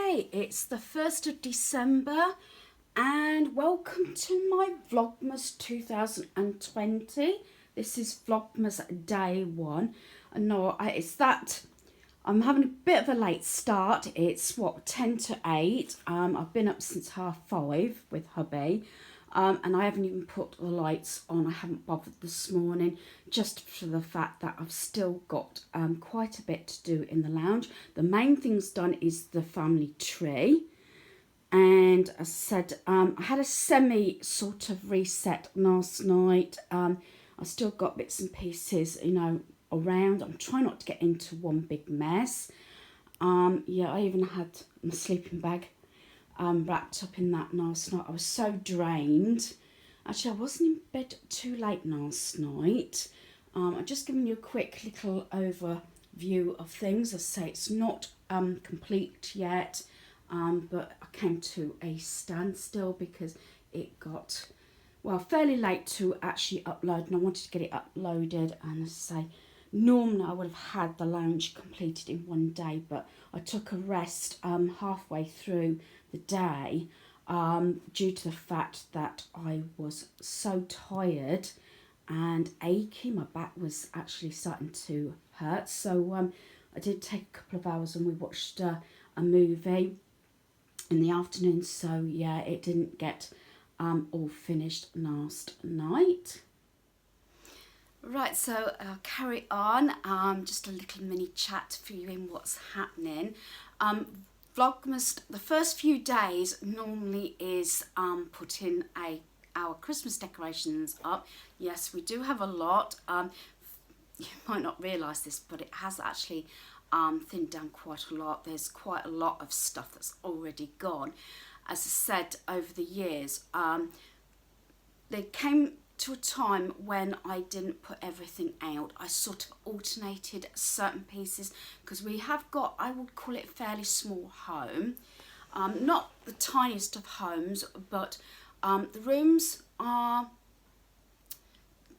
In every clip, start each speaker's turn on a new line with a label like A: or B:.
A: Okay, it's the 1st of December and welcome to my Vlogmas 2020. This is Vlogmas day 1. I know it's that I'm having a bit of a late start. It's what, 10 to 8. I've been up since 5:30 with hubby. And I haven't even put the lights on. I haven't bothered this morning, just for the fact that I've still got quite a bit to do in the lounge. The main thing's done is the family tree. And as I said, I had a semi sort of reset last night. I still got bits and pieces, around. I'm trying not to get into one big mess. Yeah, I even had my sleeping bag wrapped up in that last night. I was so drained. Actually, I wasn't in bed too late last night. I'm just giving you a quick little overview of things. I say it's not complete yet, but I came to a standstill because it got, well, fairly late to actually upload, and I wanted to get it uploaded. And as I say, normally I would have had the lounge completed in one day, but I took a rest halfway through the day due to the fact that I was so tired and achy. My back was actually starting to hurt, so I did take a couple of hours and we watched a movie in the afternoon. So yeah, it didn't get all finished last night. Right, so I'll carry on. Just a little mini chat for you in what's happening. Vlogmas, the first few days normally is putting our Christmas decorations up. Yes, we do have a lot. You might not realise this, but it has actually thinned down quite a lot. There's quite a lot of stuff that's already gone. As I said, over the years, they came to a time when I didn't put everything out. I sort of alternated certain pieces because we have got, I would call it, a fairly small home. Not the tiniest of homes, but the rooms are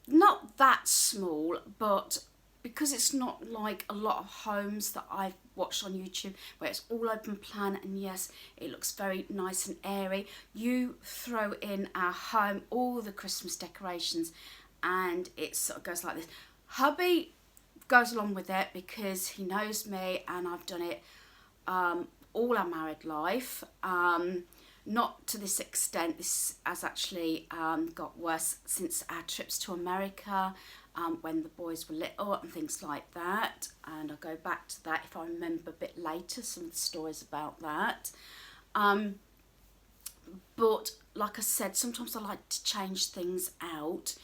A: not that small, but because it's not like a lot of homes that I've watched on YouTube where it's all open plan, and yes, it looks very nice and airy. You throw in our home all the Christmas decorations and it sort of goes like this. Hubby goes along with it because he knows me and I've done it all our married life. Not to this extent. This has actually got worse since our trips to America, when the boys were little and things like that. And I'll go back to that if I remember a bit later, some of the stories about that. But like I said, sometimes I like to change things out.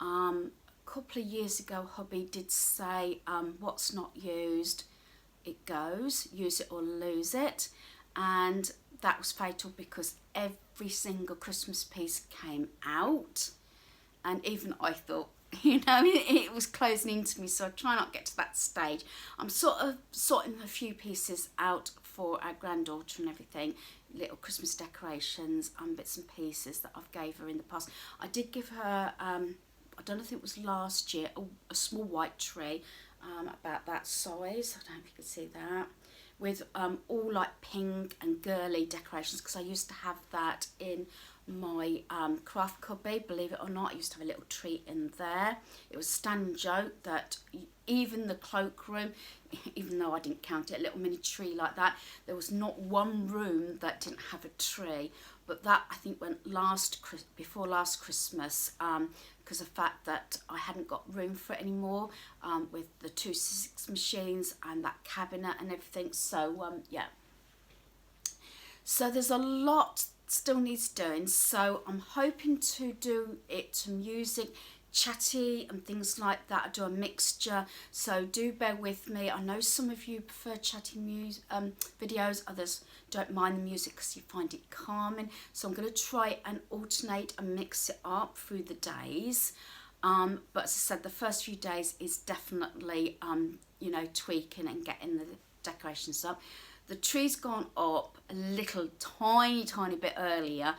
A: A couple of years ago, hubby did say, what's not used, it goes. Use it or lose it. And that was fatal because every single Christmas piece came out. And even I thought, it was closing into me, so I try not to get to that stage. I'm sort of sorting a few pieces out for our granddaughter and everything, little Christmas decorations and bits and pieces that I've gave her in the past. I did give her, I don't know if it was last year, a small white tree, about that size. I don't know if you can see that, with all like pink and girly decorations, because I used to have that in my craft cubby. Believe it or not, I used to have a little tree in there. It was a standing joke that even the cloakroom, even though I didn't count it, a little mini tree like that, there was not one room that didn't have a tree. But that, I think, went before last Christmas, because of the fact that I hadn't got room for it anymore, with the 2-6 machines and that cabinet and everything. So yeah, so there's a lot still needs doing, so I'm hoping to do it to music, chatty and things like that. I do a mixture, so do bear with me. I know some of you prefer chatty videos, others don't mind the music because you find it calming, so I'm going to try and alternate and mix it up through the days. But as I said, the first few days is definitely tweaking and getting the decorations up. The tree's gone up a little tiny bit earlier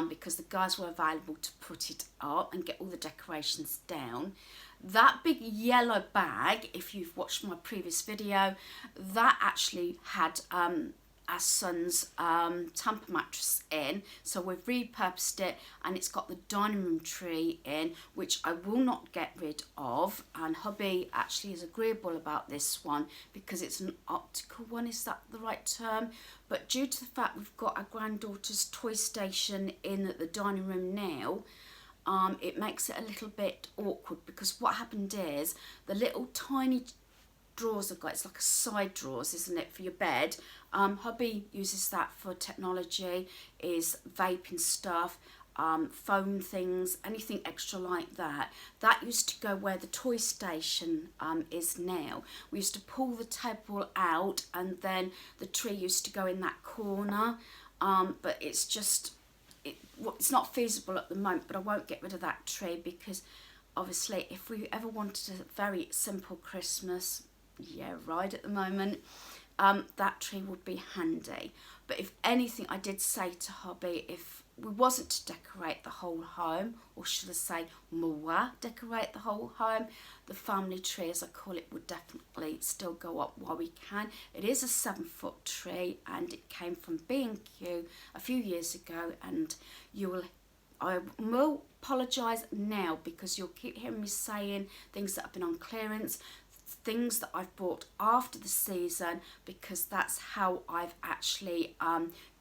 A: because the guys were available to put it up and get all the decorations down. That big yellow bag, if you've watched my previous video, that actually had our son's tamper mattress in, so we've repurposed it, and it's got the dining room tree in, which I will not get rid of. And hubby actually is agreeable about this one because it's an optical one, is that the right term? But due to the fact we've got our granddaughter's toy station in the dining room now, it makes it a little bit awkward, because what happened is the little tiny drawers I've got, it's like a side drawers, isn't it, for your bed. Hubby uses that for technology, is vaping stuff, phone things, anything extra like that. That used to go where the toy station is now. We used to pull the table out, and then the tree used to go in that corner, but it's just, it's not feasible at the moment. But I won't get rid of that tree, because obviously if we ever wanted a very simple Christmas, yeah, right at the moment, that tree would be handy. But if anything, I did say to hubby, if we wasn't to decorate the whole home, or should I say more decorate the whole home, the family tree, as I call it, would definitely still go up while we can. It is a 7-foot tree, and it came from B&Q a few years ago, and I will apologise now, because you'll keep hearing me saying things that have been on clearance, things that I've bought after the season, because that's how I've actually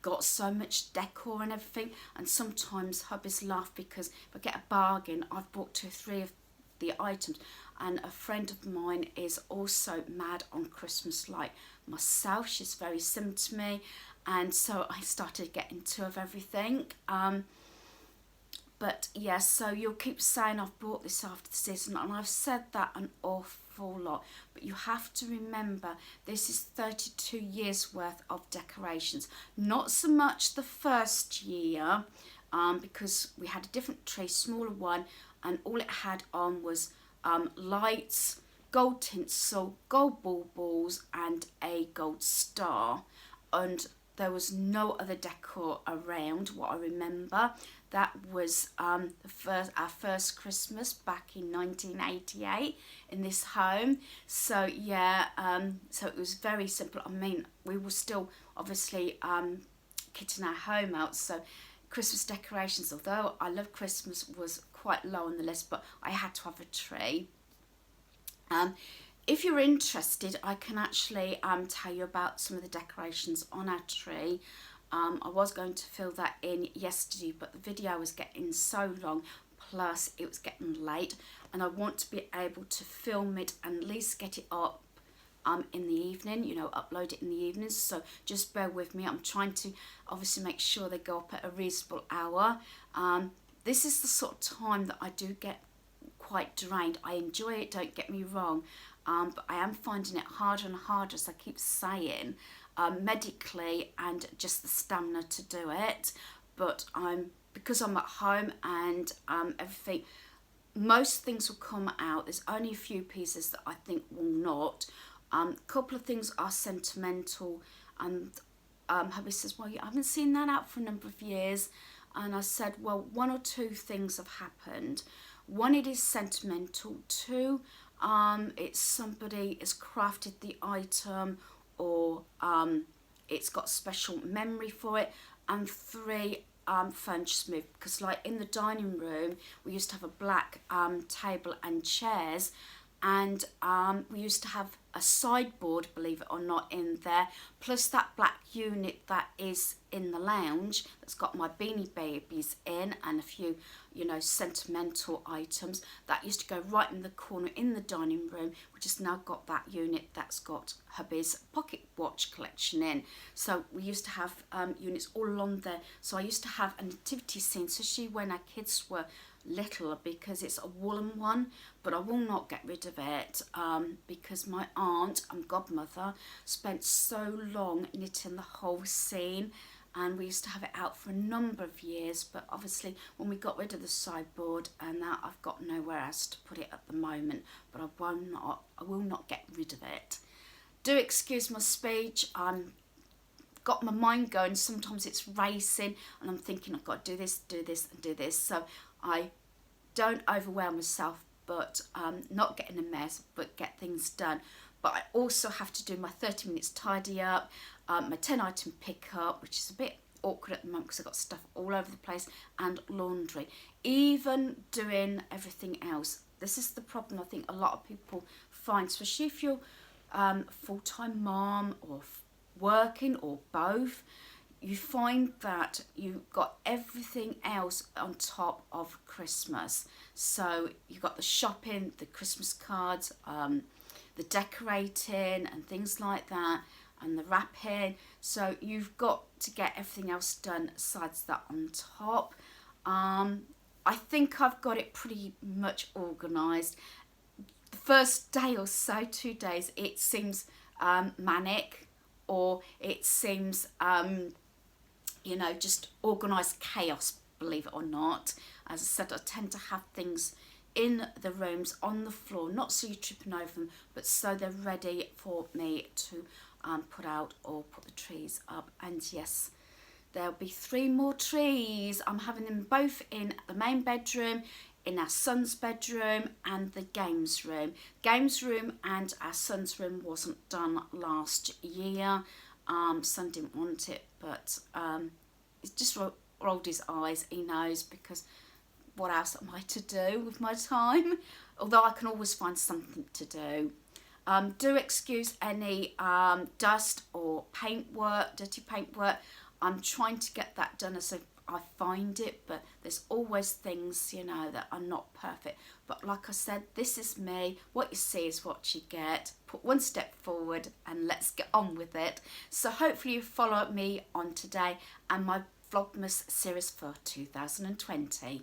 A: got so much decor and everything. And sometimes hubbies laugh, because if I get a bargain, I've bought 2 or 3 of the items. And a friend of mine is also mad on Christmas like myself. She's very similar to me, and so I started getting 2 of everything. But yes, so you'll keep saying I've bought this after the season, and I've said that an awful lot. But you have to remember, this is 32 years worth of decorations. Not so much the first year, because we had a different tree, smaller one, and all it had on was lights, gold tinsel, gold baubles, and a gold star. And there was no other decor around, what I remember. That was our first Christmas back in 1988 in this home. So yeah, so it was very simple. I mean, we were still obviously kitting our home out, so Christmas decorations, although I love Christmas, was quite low on the list, but I had to have a tree. If you're interested, I can actually tell you about some of the decorations on our tree. I was going to fill that in yesterday, but the video was getting so long, plus it was getting late, and I want to be able to film it and at least get it up in the evening, you know, upload it in the evenings. So just bear with me. I'm trying to obviously make sure they go up at a reasonable hour. This is the sort of time that I do get quite drained. I enjoy it, don't get me wrong, but I am finding it harder and harder, as I keep saying, medically, and just the stamina to do it. But because I'm at home and everything, most things will come out. There's only a few pieces that I think will not. A couple of things are sentimental, and hubby says, well, I haven't seen that out for a number of years. And I said, well, 1 or 2 things have happened. 1, it is sentimental. 2, it's somebody has crafted the item, or it's got special memory for it. And 3, furniture's moved, because like in the dining room we used to have a black table and chairs, and we used to have a sideboard, believe it or not, in there, plus that black unit that is in the lounge that's got my Beanie Babies in, and a few, you know, sentimental items that used to go right in the corner in the dining room, which has now got that unit that's got hubby's pocket watch collection in. So we used to have units all along there. So I used to have a nativity scene, especially when our kids were little, because it's a woolen one, but I will not get rid of it, because my aunt and godmother spent so long knitting the whole scene, and we used to have it out for a number of years. But obviously when we got rid of the sideboard and that, I've got nowhere else to put it at the moment, but I will not get rid of it. Do excuse my speech, I'm got my mind going. Sometimes it's racing and I'm thinking I've got to do this and do this, so I don't overwhelm myself, but not getting a mess, but get things done. but I also have to do my 30 minutes tidy up, my 10 item pickup, which is a bit awkward at the moment because I've got stuff all over the place, and laundry. Even doing everything else, this is the problem I think a lot of people find, especially if you're full-time mom or working or both. You find that you've got everything else on top of Christmas. So you've got the shopping, the Christmas cards, the decorating and things like that, and the wrapping. So you've got to get everything else done besides that on top. I think I've got it pretty much organised. The first day or so, 2 days, it seems manic, or it seems you know, just organised chaos, believe it or not. As I said, I tend to have things in the rooms on the floor, not so you're tripping over them, but so they're ready for me to put out or put the trees up. And yes, there'll be 3 more trees. I'm having them both in the main bedroom, in our son's bedroom, and the games room. Games room and our son's room wasn't done last year. Son didn't want it, but he's just rolled his eyes. He knows, because what else am I to do with my time? Although I can always find something to do. Do excuse any dust or paintwork, dirty paintwork. I'm trying to get that done as I find it, but there's always things, you know, that are not perfect. But like I said, this is me. What you see is what you get. Put one step forward and let's get on with it. So hopefully you follow me on today and my Vlogmas series for 2020.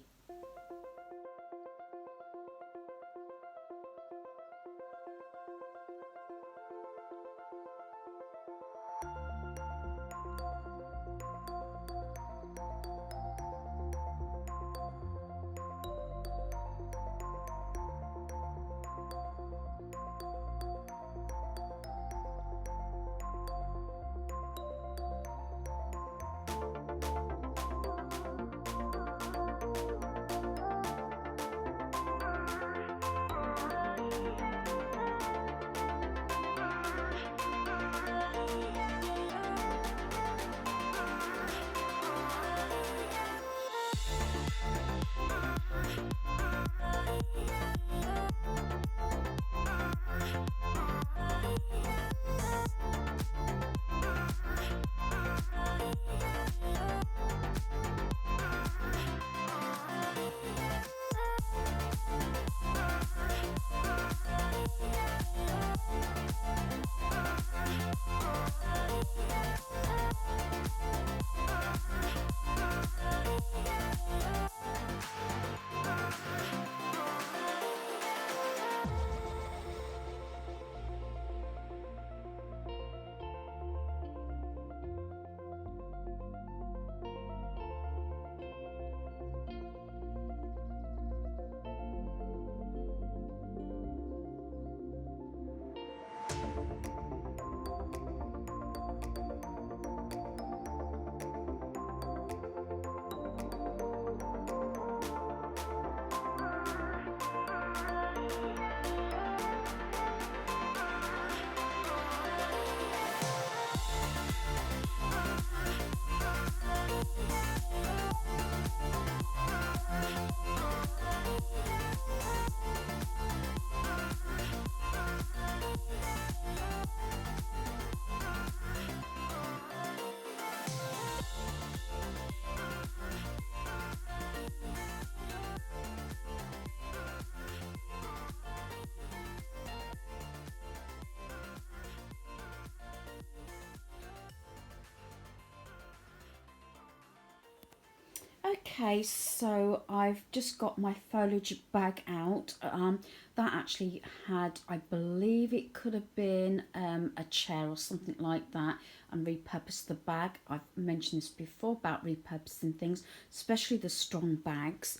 A: Okay, so I've just got my foliage bag out. That actually had, I believe it could have been a chair or something like that, and repurposed the bag. I've mentioned this before about repurposing things, especially the strong bags.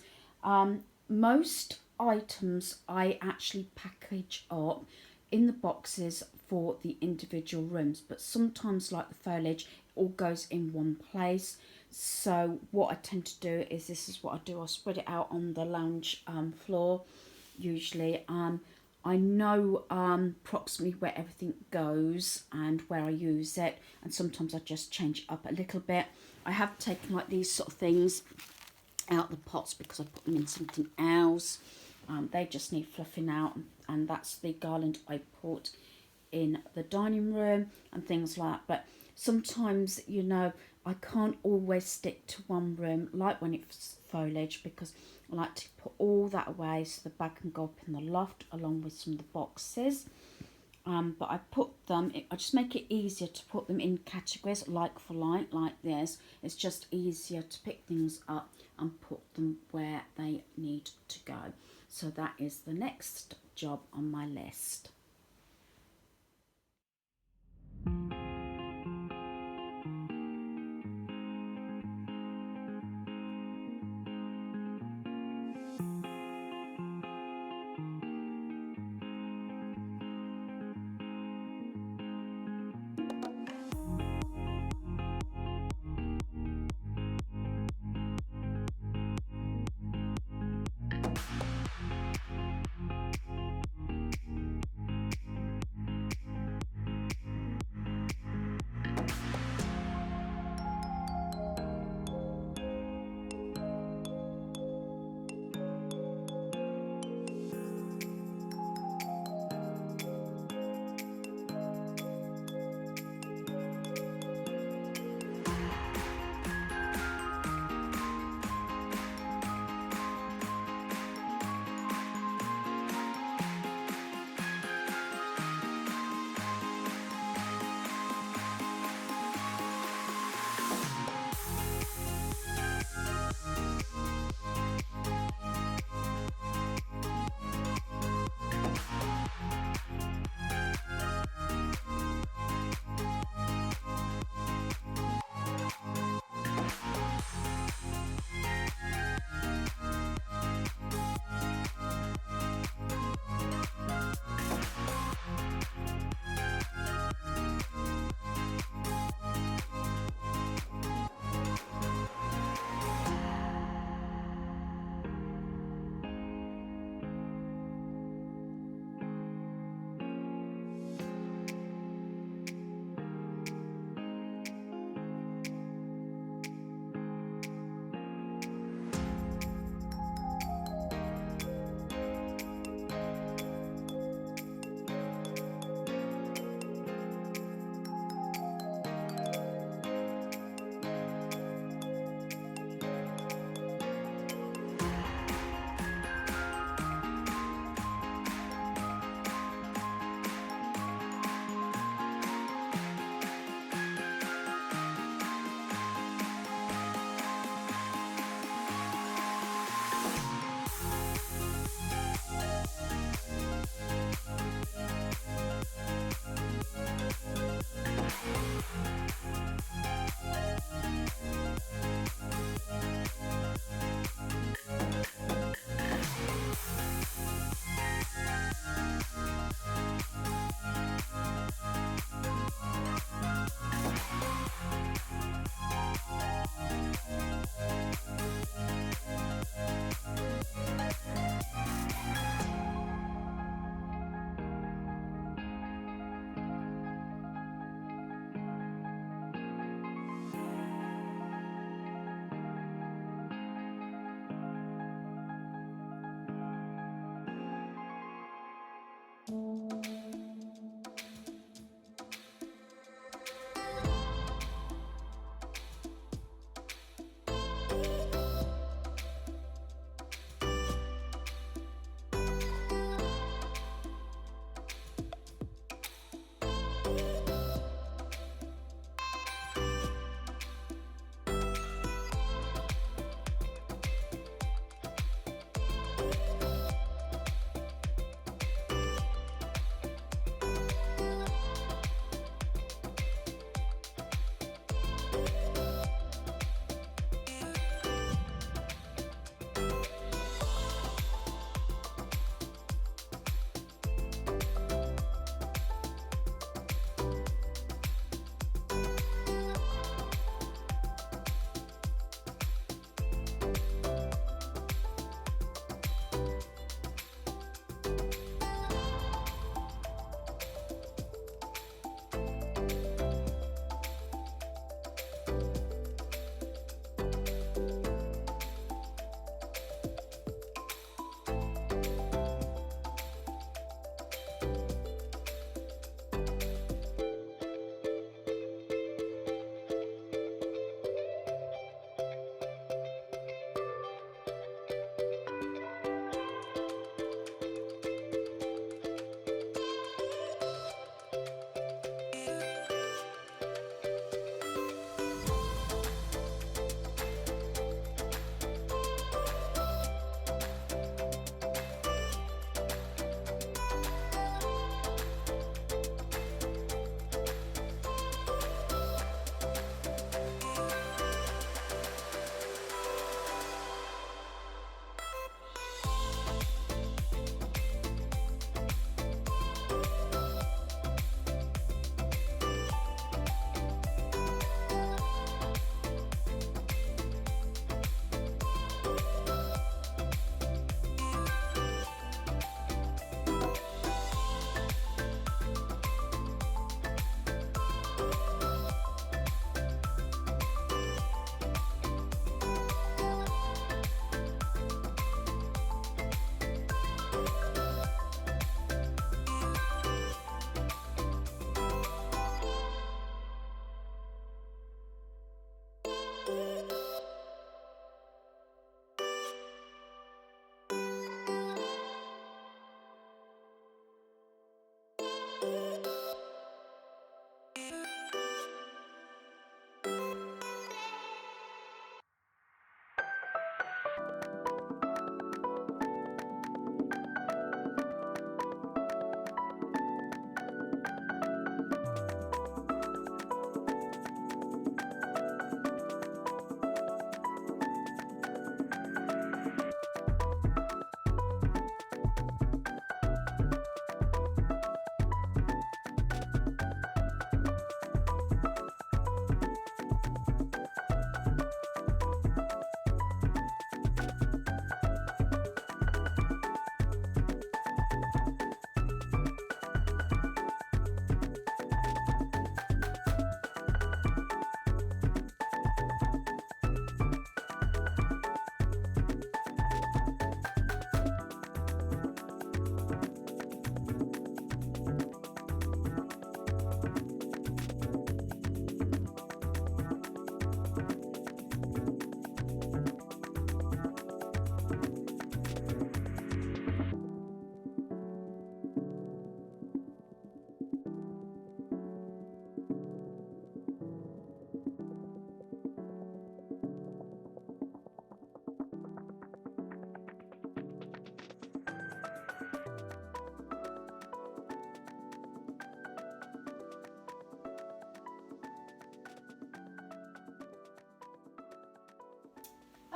A: Most items I actually package up in the boxes for the individual rooms, but sometimes, like the foliage, it all goes in one place. So what I tend to do is, this is what I do, I spread it out on the lounge floor usually. I know approximately where everything goes and where I use it, and sometimes I just change it up a little bit. I have taken like these sort of things out the pots because I put them in something else. They just need fluffing out, and that's the garland I put in the dining room and things like that. But sometimes, you know, I can't always stick to one room, like when it's foliage, because I like to put all that away so the bag can go up in the loft along with some of the boxes. But I put them, I just make it easier to put them in categories, like for like this. It's just easier to pick things up and put them where they need to go. So that is the next job on my list.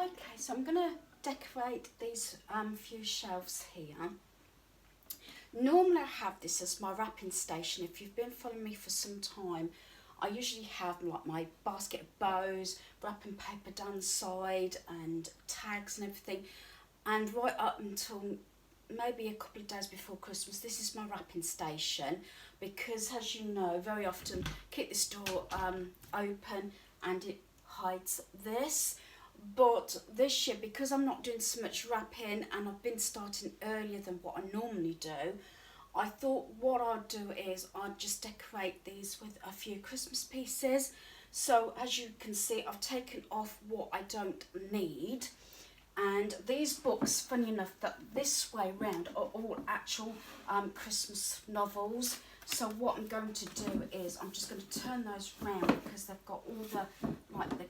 A: Okay, so I'm going to decorate these few shelves here. Normally I have this as my wrapping station. If you've been following me for some time, I usually have like my basket of bows, wrapping paper down the side and tags and everything. And right up until maybe a couple of days before Christmas, this is my wrapping station, because as you know, very often keep this door open and it hides this. But this year, because I'm not doing so much wrapping and I've been starting earlier than what I normally do, I thought what I'd do is I'd just decorate these with a few Christmas pieces. So as you can see, I've taken off what I don't need. And these books, funny enough, that this way round are all actual Christmas novels. So what I'm going to do is I'm just going to turn those round, because they've got all the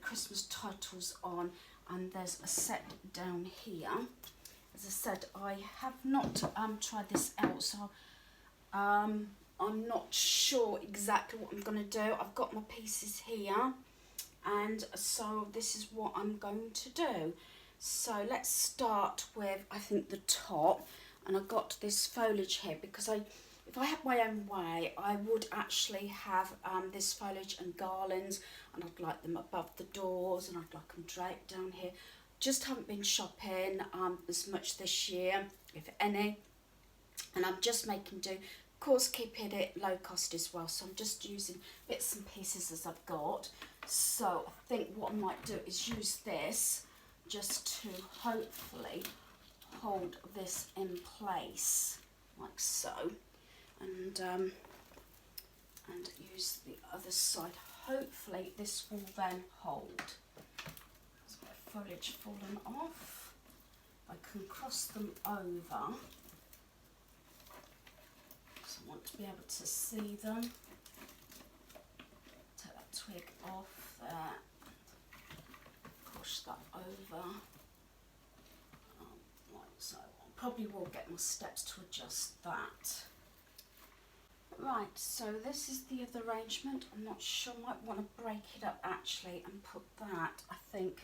A: Christmas titles on, and there's a set down here. As I said, I have not tried this out, so I'm not sure exactly what I'm going to do. I've got my pieces here, and so this is what I'm going to do. So let's start with, I think, the top. And I've got this foliage here because if I had my own way, I would actually have this foliage and garlands, and I'd like them above the doors, and I'd like them draped down here. Just haven't been shopping as much this year, if any, and I'm just making do. Of course, keeping it low cost as well, so I'm just using bits and pieces as I've got. So I think what I might do is use this just to hopefully hold this in place, like so, and use the other side. Hopefully this will then hold. There's my foliage fallen off. I can cross them over, so I want to be able to see them. Take that twig off there. Push that over, like so. I probably will get my steps to adjust that. Right, so this is the other arrangement. I'm not sure, I might want to break it up actually and put that, I think,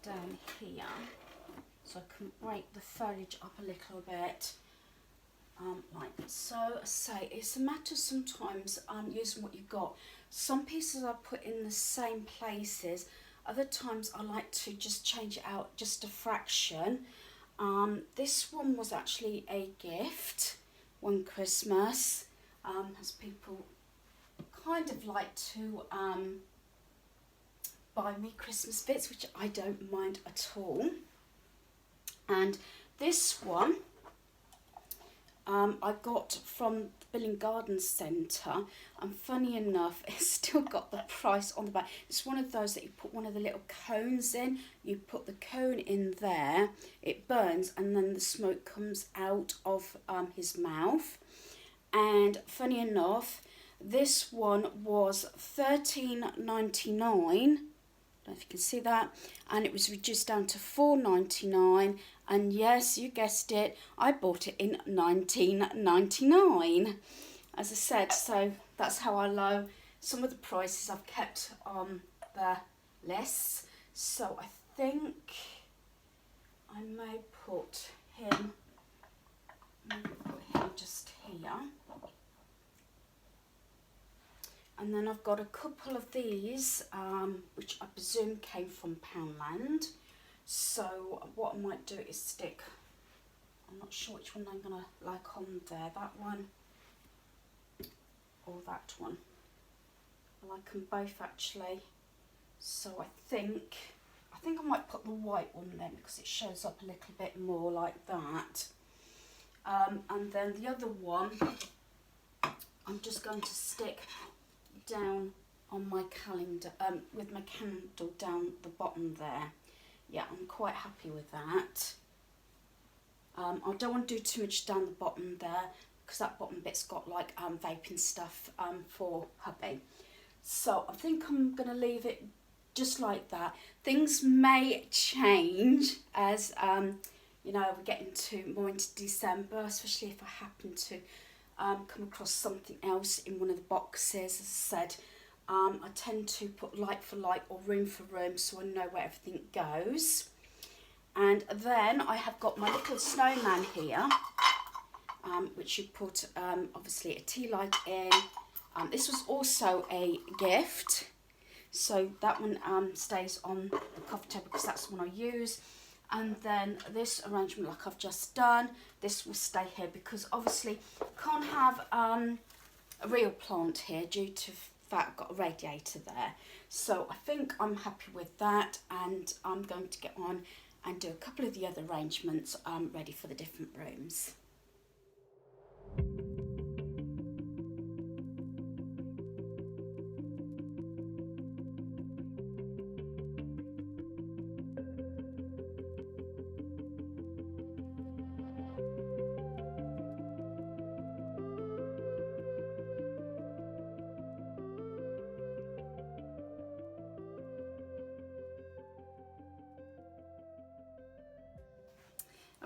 A: down here, so I can break the foliage up a little bit, like so. I say, it's a matter sometimes using what you've got. Some pieces I put in the same places. Other times I like to just change it out just a fraction. This one was actually a gift one Christmas, as people kind of like to buy me Christmas bits, which I don't mind at all. And this one I got from the Building Garden Centre, and funny enough, it's still got the price on the back. It's one of those that you put one of the little cones in. You put the cone in there, it burns, and then the smoke comes out of his mouth. And funny enough, this one was $13.99. I don't know if you can see that, and it was reduced down to $4.99, and yes, you guessed it, I bought it in 19.99. As I said, so that's how I know some of the prices I've kept on the lists. So I think I may put him just here. And then I've got a couple of these, which I presume came from Poundland. So what I might do is stick, I'm not sure which one I'm going to like on there, that one or that one. I like them both actually. So I think I might put the white one then, because it shows up a little bit more like that. And then the other one, I'm just going to stick down on my calendar, with my candle down the bottom there. Yeah, I'm quite happy with that. I don't want to do too much down the bottom there, because that bottom bit's got like vaping stuff for hubby. So I think I'm going to leave it just like that. Things may change as you know, we're getting more into December, especially if I happen to come across something else in one of the boxes. As I said, I tend to put like for like or room for room, so I know where everything goes. And then I have got my little snowman here, which you put obviously a tea light in. This was also a gift, so that one stays on the coffee table because that's the one I use. And then this arrangement, like I've just done, this will stay here because obviously can't have a real plant here due to the fact I've got a radiator there. So I think I'm happy with that, and I'm going to get on and do a couple of the other arrangements ready for the different rooms.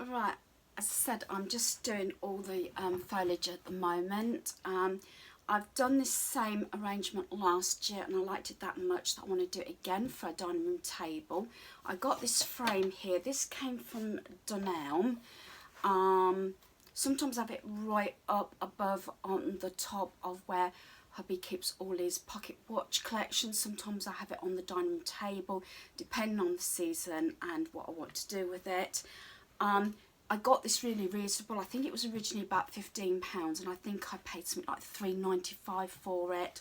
A: Alright, as I said, I'm just doing all the foliage at the moment. I've done this same arrangement last year and I liked it that much that I want to do it again for a dining room table. I got this frame here. This came from Dunelm. Sometimes I have it right up above on the top of where hubby keeps all his pocket watch collections. Sometimes I have it on the dining room table, depending on the season and what I want to do with it. I got this really reasonable. I think it was originally about £15 and I think I paid something like £3.95 for it,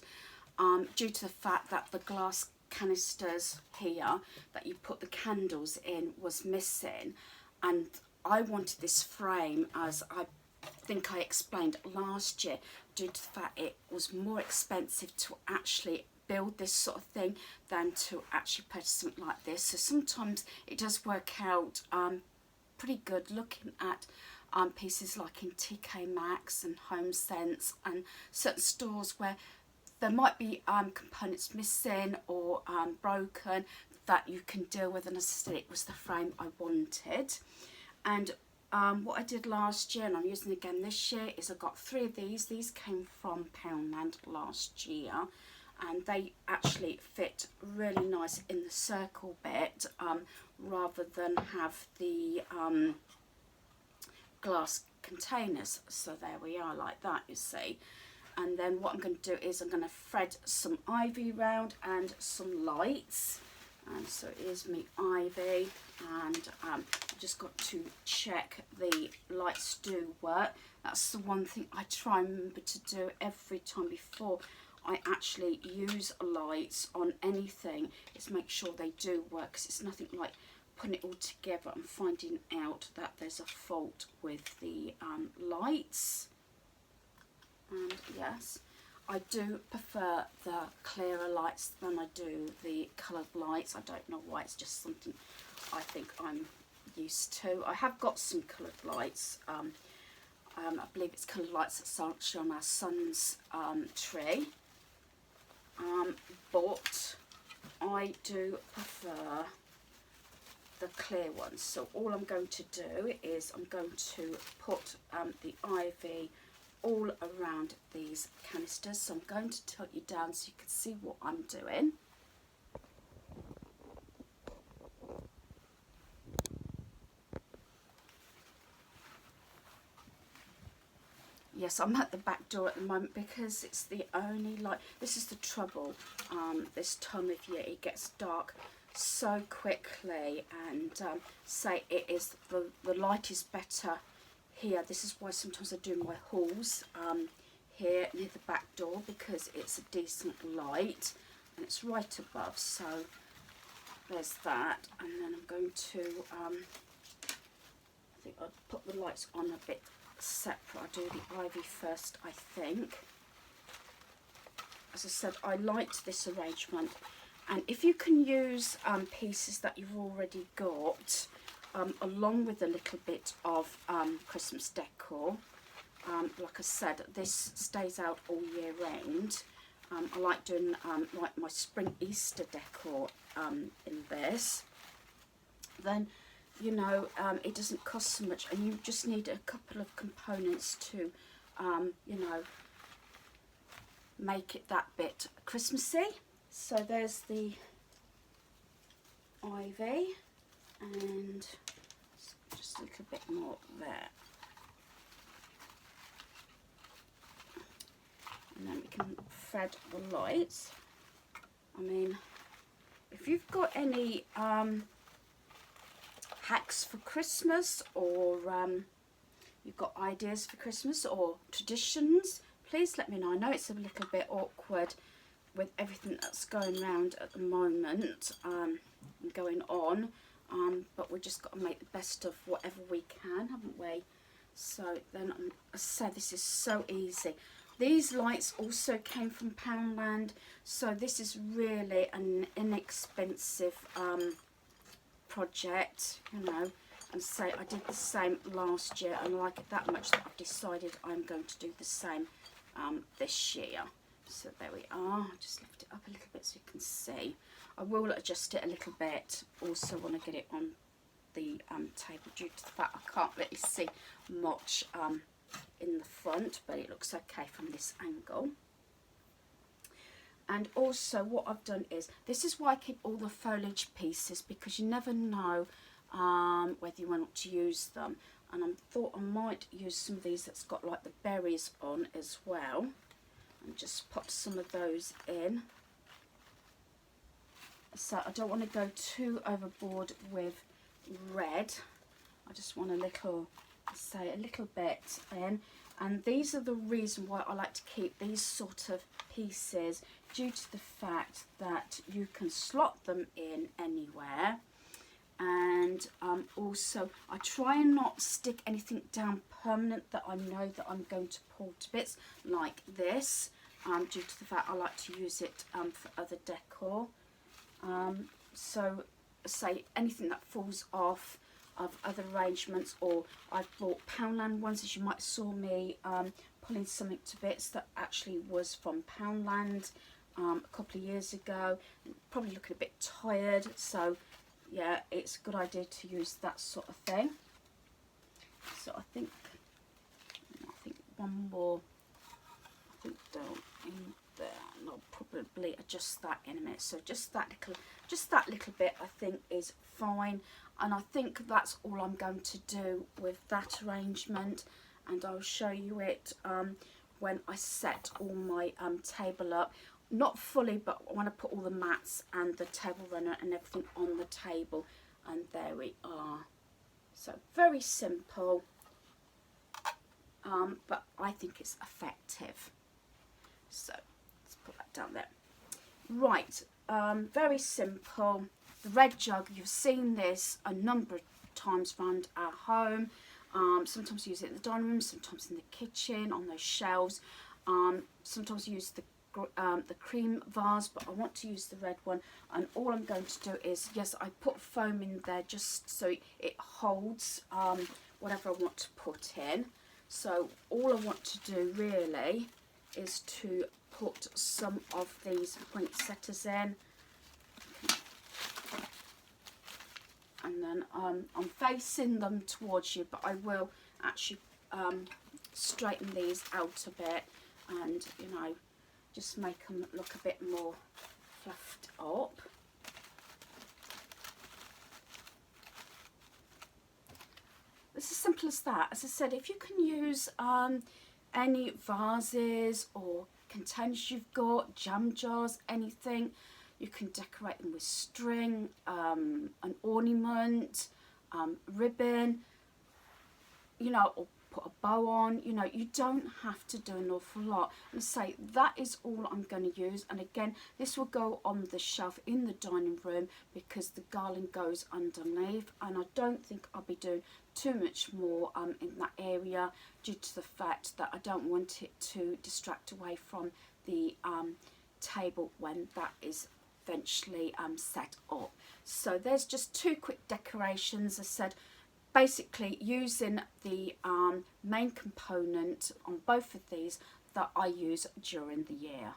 A: due to the fact that the glass canisters here that you put the candles in was missing, and I wanted this frame, as I think I explained last year, due to the fact it was more expensive to actually build this sort of thing than to actually purchase something like this. So sometimes it does work out pretty good looking at pieces like in TK Maxx and Home Sense and certain stores where there might be components missing or broken that you can deal with, and as I said, it was the frame I wanted. And what I did last year, and I'm using again this year, is I got 3 of these. These came from Poundland last year, and they actually fit really nice in the circle bit, rather than have the glass containers. So there we are, like that, you see. And then what I'm going to do is I'm going to thread some ivy round and some lights. And so here's my ivy, and I've just got to check the lights do work. That's the one thing I try and remember to do every time before I actually use lights on anything, is make sure they do work, because it's nothing like putting it all together and finding out that there's a fault with the lights. And yes, I do prefer the clearer lights than I do the coloured lights. I don't know why, it's just something I think I'm used to. I have got some coloured lights. I believe it's coloured lights that's actually on our son's tree. But I do prefer the clear ones. So all I'm going to do is I'm going to put the ivy all around these canisters. So I'm going to tilt you down so you can see what I'm doing. Yes, I'm at the back door at the moment because it's the only light. This is the trouble. This time of year it gets dark so quickly, and say it is the light is better here. This is why sometimes I do my hauls here near the back door, because it's a decent light and it's right above. So there's that, and then I'm going to I think I'll put the lights on a bit separate. I'll do the ivy first, I think. As I said, I liked this arrangement, and if you can use pieces that you've already got along with a little bit of Christmas decor, like I said, this stays out all year round. I like doing like my spring Easter decor in this. Then, you know, it doesn't cost so much, and you just need a couple of components to, you know, make it that bit Christmassy. So there's the ivy, and bit more there. And then we can thread the lights. I mean, if you've got any hacks for Christmas, or you've got ideas for Christmas or traditions, please let me know. I know it's a little bit awkward with everything that's going around at the moment and going on, but we've just got to make the best of whatever we can, haven't we? So then, as I said, this is so easy. These lights also came from Poundland, so this is really an inexpensive project, you know. And say I did the same last year and I like it that much that I've decided I'm going to do the same this year. So there we are. Just lift it up a little bit so you can see. I will adjust it a little bit also when I get it on the table, due to the fact I can't really see much in the front, but it looks okay from this angle. And also what I've done is, this is why I keep all the foliage pieces, because you never know whether you want to use them. And I thought I might use some of these that's got like the berries on as well, and just pop some of those in. So I don't want to go too overboard with red. I just want a little, say, a little bit in. And these are the reason why I like to keep these sort of pieces, due to the fact that you can slot them in anywhere. And also I try and not stick anything down permanent that I know that I'm going to pull to bits, like this, due to the fact I like to use it for other decor. So say anything that falls off of other arrangements, or I've bought Poundland ones, as you might saw me pulling something to bits that actually was from Poundland a couple of years ago, probably looking a bit tired, so yeah, it's a good idea to use that sort of thing. So I think one more, I think down in there, and I'll probably adjust that in a minute. So just that little bit I think is fine, and I think that's all I'm going to do with that arrangement, and I'll show you it when I set all my table up. Not fully, but I want to put all the mats and the table runner and everything on the table, and there we are. So very simple, but I think it's effective. So let's put that down there. Right, very simple. The red jug, you've seen this a number of times around our home. Sometimes use it in the dining room, sometimes in the kitchen, on those shelves. Sometimes use the cream vase, but I want to use the red one, and all I'm going to do is, yes, I put foam in there just so it holds whatever I want to put in. So all I want to do really is to put some of these poinsettias in, and then I'm facing them towards you, but I will actually straighten these out a bit, and you know, just make them look a bit more fluffed up. It's as simple as that. As I said, if you can use any vases or containers you've got, jam jars, anything, you can decorate them with string, an ornament, ribbon, you know, or put a bow on. You know, you don't have to do an awful lot. And say that is all I'm going to use. And again, this will go on the shelf in the dining room because the garland goes underneath, and I don't think I'll be doing too much more in that area, due to the fact that I don't want it to distract away from the table when that is eventually set up. So there's just two quick decorations. I said, basically using the main component on both of these that I use during the year.